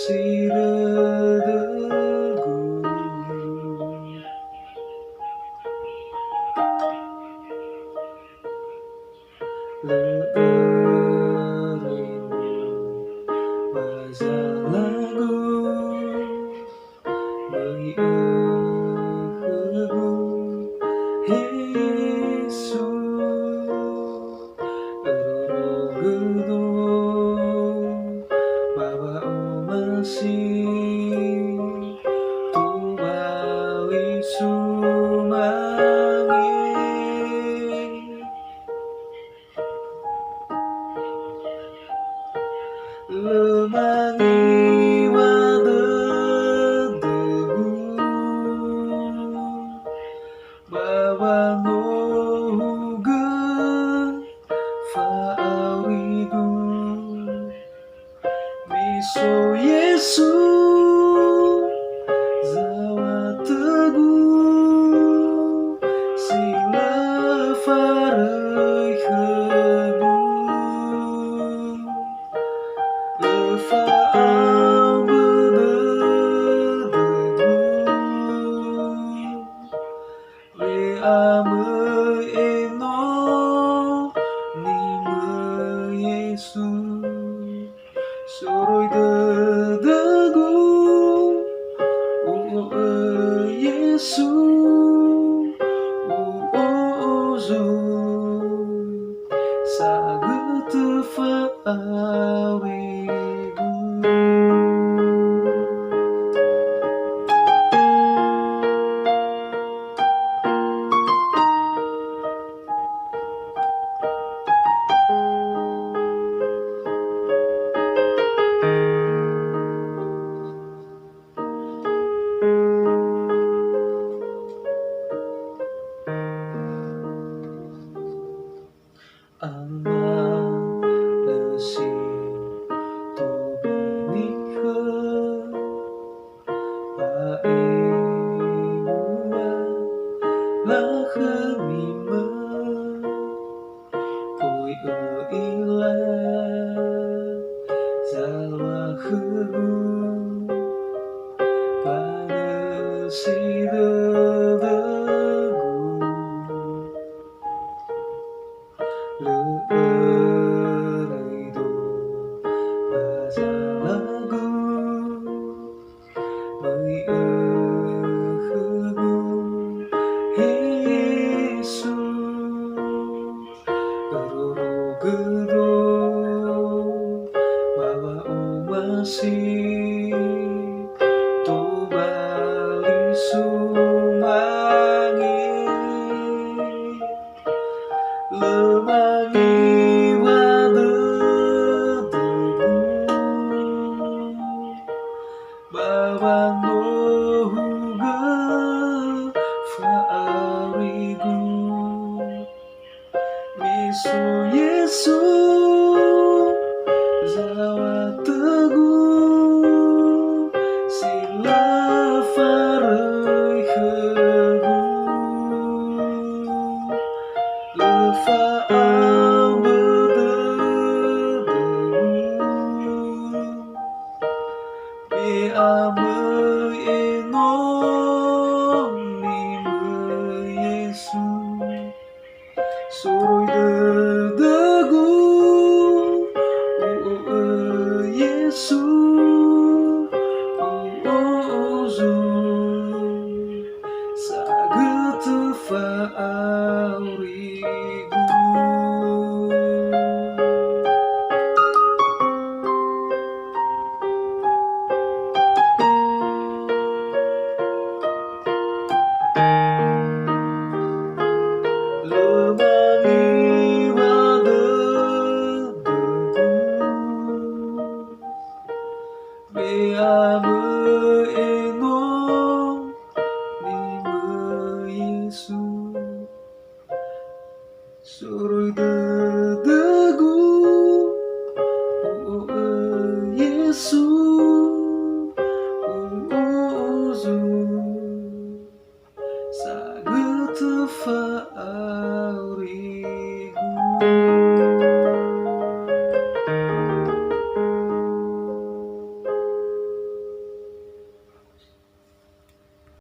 masih berdegu. Rindu lagu mengieuheugu Yesus gedung bawa masih tu bali sumangi lemangi wadedegu bawa nuge faarigu miso Yesu zawa teguh sila fareuy hebu lefaau bededegu leameuy eno ni meuy Yesu suruy dedegu Yesu uzu sageutu faarigu. Aman lesi tu biniheuh bae buah laheur mimeu poe euilah zalwa heureuh paneusi dedegu leurido lagu mengieuheugu Yesus eroro gedung bawa masih tu bali sumangi lemangi wadedegu bawa nuge faarigu miso Yesu zawa teguh sila fareuy hebu lefaau bededegu beameuy eno ni meuy Yesu suruy dedegu Yesu uzu sageutu faarigu. Lemangi wadedegu beameuy eno ni meuy Yesu suruy dedegu Yesu uzu sageutu faarigu.